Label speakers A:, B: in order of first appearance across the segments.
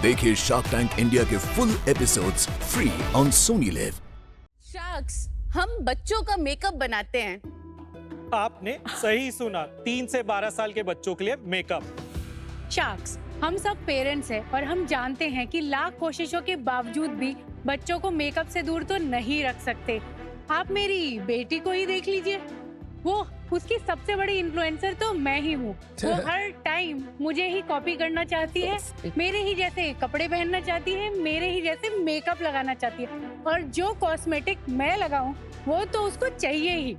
A: देखिए Shark Tank India के full episodes free on Sony live.
B: Sharks, हम बच्चों का मेकअप बनाते हैं।
C: आपने सही सुना, 3 से 12 साल के बच्चों के लिए मेकअप।
D: शार्क्स, हम सब पेरेंट्स हैं और हम जानते हैं कि लाख कोशिशों के बावजूद भी बच्चों को मेकअप से दूर तो नहीं रख सकते। आप मेरी बेटी को ही देख लीजिए, वो उसकी सबसे बड़ी इन्फ्लुएंसर तो मैं ही हूँ। वो हर टाइम मुझे ही कॉपी करना चाहती है, मेरे ही जैसे कपड़े पहनना चाहती है, मेरे ही जैसे मेकअप लगाना चाहती है, और जो कॉस्मेटिक मैं लगाऊं वो तो उसको चाहिए ही।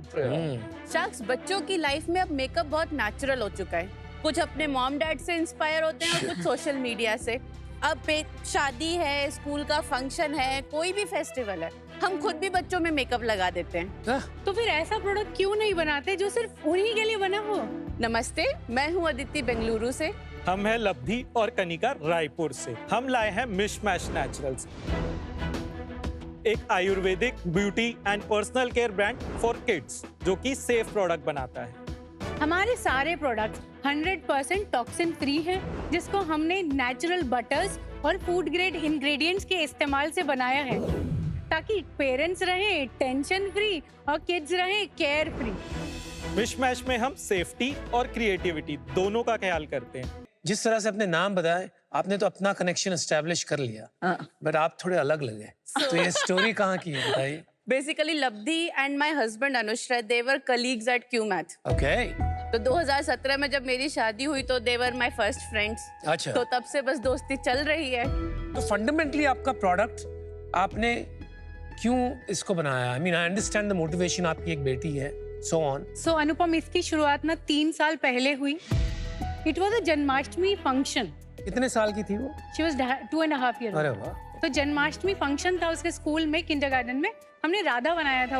B: शार्क्स, बच्चों की लाइफ में अब मेकअप बहुत नेचुरल हो चुका है। कुछ अपने मॉम डैड से इंस्पायर होते हैं और कुछ सोशल मीडिया से। अब एक शादी है, स्कूल का फंक्शन है, कोई भी फेस्टिवल है, हम खुद भी बच्चों में मेकअप लगा देते हैं।
D: तो फिर ऐसा प्रोडक्ट क्यों नहीं बनाते जो सिर्फ उन्हीं के लिए बना हो?
B: नमस्ते, मैं हूँ अदिति बेंगलुरु से।
C: हम हैं लब्धि और कनिका रायपुर से। हम लाए हैं मिशमैश नेचुरल्स, एक Ayurvedic beauty and personal care brand for kids जो कि सेफ प्रोडक्ट बनाता है।
D: हमारे सारे प्रोडक्ट्स 100% टॉक्सिन फ्री हैं, जिसको हमने नेचुरल बटर्स और फूड ग्रेड इंग्रेडिएंट्स के इस्तेमाल से बनाया है, ताकि पेरेंट्स रहें टेंशन फ्री और किड्स रहें केयर फ्री।
C: मिशमैश में हम सेफ्टी और क्रिएटिविटी दोनों का ख्याल करते हैं।
E: जिस तरह से अपने नाम बताए, आपने तो अपना कनेक्शन एस्टेब्लिश कर लिया, बट आप थोड़े अलग लगे। तो ये स्टोरी कहाँ की है बताइए?
B: Basically Labdhi and my husband Anushrat, they were colleagues at Cuemath.
E: Okay.
B: तो 2017 में जब मेरी शादी हुई तो they were my first friends.
E: अच्छा।
B: तो तब से बस दोस्ती चल रही है।
E: तो फंडामेंटली आपका प्रोडक्ट आपने क्यों इसको बनाया? I mean I understand the motivation, आपकी एक बेटी है, सो ऑन।
D: सो अनुपम, इसकी शुरुआत ना 3 साल पहले हुई। It was a Janmashtami function.
E: कितने साल की थी वो?
D: शी वाज 2.5 years
E: अरे
D: old।
E: वाह।
D: तो जन्माष्टमी फंक्शन था उसके स्कूल में, किंडरगार्टन में। हमने राधा बनाया था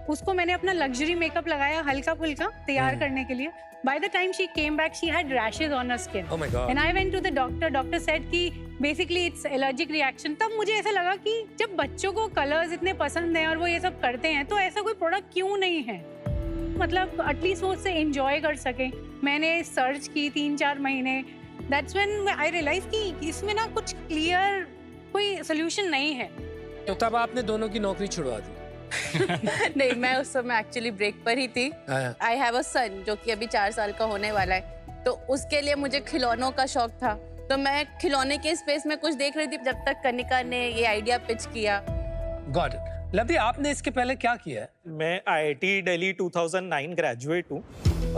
D: उसको मैंने अपना लग्जरी मेकअप लगाया, हल्का फुल्का तैयार करने के लिए। By the time she came back, she had rashes on her skin.
E: Oh my God.
D: And I went to the doctor. Doctor said कि basically it's allergic reaction. तब मुझे ऐसा लगा कि जब बच्चों को कलर्स इतने पसंद हैं और वो ये सब करते हैं, तो ऐसा कोई प्रोडक्ट क्यों नहीं है? मतलब एटलीस्ट वो उससे एंजॉय कर सके। मैंने सर्च की 3-4 महीने। That's when I realized कि इसमें ना कुछ क्लियर कोई सोल्यूशन नहीं है।
E: तो तब आपने दोनों की नौकरी छुड़वा दी?
B: नहीं, मैं उस समय एक्चुअली ब्रेक पर ही थी। आई हैव अ सन जो कि अभी 4 साल का होने वाला है, तो उसके लिए मुझे खिलौनों का शौक था। तो मैं खिलौने के स्पेस में कुछ देख रही थी जब तक कनिका ने ये आइडिया पिच किया।
E: Got it. लब्धि, आपने इसके पहले क्या किया है?
C: मैं IIT दिल्ली 2009 ग्रेजुएट हूँ।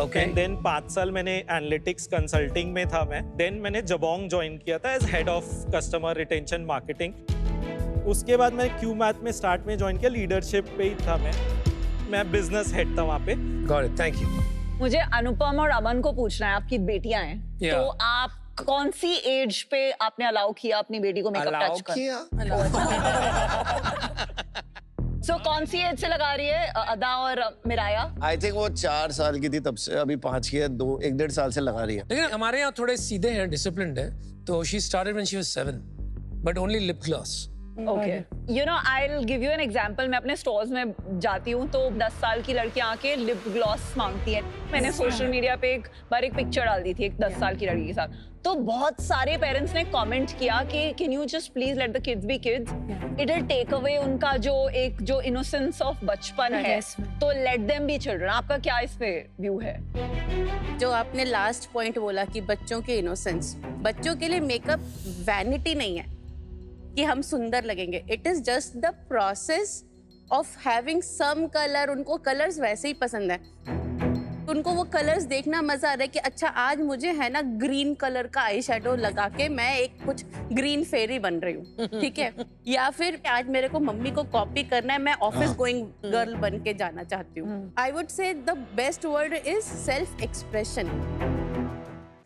E: ओके।
C: देन 5 साल मैंने एनालिटिक्स कंसल्टिंग में था मैं। देन मैंने जबोंग ज्वाइन किया था as head of customer retention marketing. उसके बाद मैं क्यू मैथ में स्टार्ट में ज्वाइन किया, लीडरशिप पे ही था मैं बिजनेस हेड था वहाँ पे।
E: Got it, thank you. मुझे
F: अनुपम और अमन को पूछना है, आपकी बेटियां हैं, तो आप कौन सी एज पे आपने अलाउ किया अपनी बेटी को मेकअप टच कर? सो कौन सी एज से लगा रही है अदा और मिराया?
G: आई थिंक वो 4 साल की थी तब से, अभी 5 की है, 1-1.5 साल से लगा रही है।
E: लेकिन हमारे यहाँ थोड़े सीधे हैं, डिसिप्लिन्ड है। तो she started when she was 7, but only lip gloss.
F: Okay. You know, I'll give you an example. मैं अपने स्टोर्स में जाती हूँ तो 10 साल की लड़कियां आके लिप ग्लॉस मांगती हैं। मैंने सोशल मीडिया पे एक बार एक पिक्चर डाल दी थी एक 10 साल की लड़की के साथ, तो बहुत सारे पेरेंट्स ने कमेंट किया कि can you just please let the kids be kids, it will take away उनका जो इनोसेंस ऑफ बचपन है, तो लेट देम बी चिल्ड्रन। आपका क्या इस पे व्यू है?
B: जो आपने लास्ट पॉइंट बोला कि बच्चों के इनोसेंस, बच्चों के लिए मेकअप वैनिटी नहीं है कि हम सुंदर लगेंगे। It is just the process of having some colour. उनको कलर्स वैसे ही पसंद है, उनको वो कलर्स देखना मजा आ रहा है कि अच्छा आज मुझे है ना ग्रीन कलर का आई शेडो लगा के मैं एक कुछ ग्रीन फेरी बन रही हूँ, ठीक है? या फिर आज मेरे को मम्मी को कॉपी करना है, मैं ऑफिस गोइंग गर्ल बन के जाना चाहती हूँ। I would say the best word is self expression.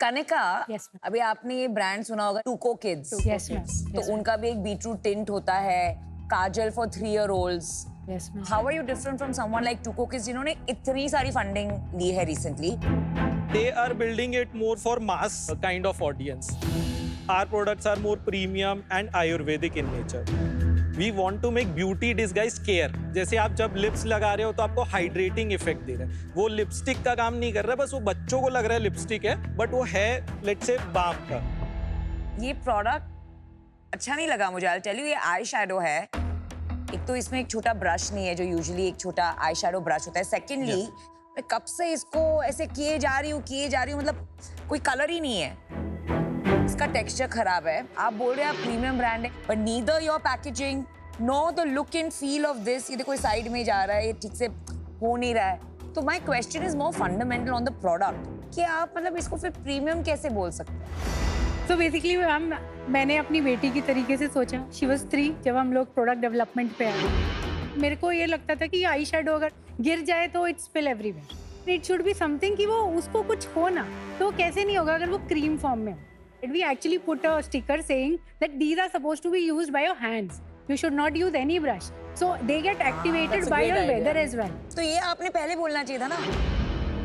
H: Kanika,
D: Yes, ma'am.
H: अभी आपने ये ब्रांड सुना होगा टूको किड्स।
D: Yes, ma'am.
H: तो
D: Yes,
H: उनका भी एक बीटरूट टिंट होता है, kajal for 3-year-olds।
D: Yes, ma'am.
H: How are you different from someone like Tooko kids जिन्होंने इतनी सारी फंडिंग ली है recently?
C: They are building it more for mass kind of audience. Our products are more premium and Ayurvedic in nature. We want to make beauty disguise care. जैसे आप जब lips लगा रहे हो तो आपको हाइड्रेटिंग इफेक्ट दे रहा है, वो लिपस्टिक का काम नहीं कर रहा है, बस वो बच्चों को लग रहा है लिपस्टिक है, बट वो है लेट्स से बाम का।
H: ये प्रोडक्ट अच्छा नहीं लगा मुझे। आई टेल यू, ये आई शैडो है। एक तो इसमें एक छोटा ब्रश नहीं है जो यूजुअली एक छोटा आई शैडो ब्रश होता है। सेकेंडली मैं कब से इसको ऐसे किए जा रही हूँ, मतलब कोई कलर ही नहीं है। इसका टेक्सचर खराब है। आप बोल रहे हैं आप प्रीमियम ब्रांड है, but neither your packaging know the look and feel of this. ये देखो साइड में जा रहा है, ये ठीक से हो नहीं रहा है। तो my question is more fundamental on the product कि आप मतलब इसको फिर प्रीमियम कैसे बोल सकते हैं?
D: तो बेसिकली मैंने अपनी बेटी की तरीके से सोचा। शी वाज 3 जब हम लोग प्रोडक्ट डेवलपमेंट पे आए। मेरे को ये लगता था कि आई शेडो अगर गिर जाए तो it's spill everywhere. It should be something कि वो उसको कुछ हो ना, तो कैसे नहीं होगा अगर वो क्रीम फॉर्म में हो। We actually put a sticker saying that these are supposed to be used by your hands. You should not use any brush. So they get activated
H: that's a
D: by
H: great
D: your
H: idea.
D: weather as well.
H: तो ये आपने पहले बोलना चाहिए था ना।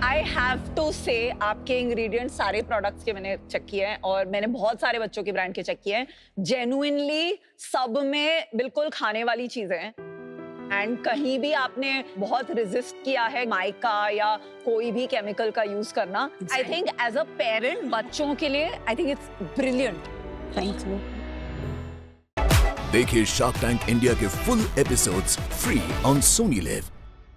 F: I have to से आपके इंग्रेडिएंट्स सारे प्रोडक्ट्स के मैंने चेक किए हैं और मैंने बहुत सारे बच्चों के ब्रांड के चेक किए हैं। जेन्युइनली सब में बिल्कुल खाने वाली चीजें हैं एंड कहीं भी आपने बहुत रेजिस्ट किया है माइका या कोई भी केमिकल का यूज करना। I think as a parent बच्चों के लिए I think it's brilliant.
H: Thank you.
A: देखिए शार्क टैंक इंडिया के full episodes free on Sony live.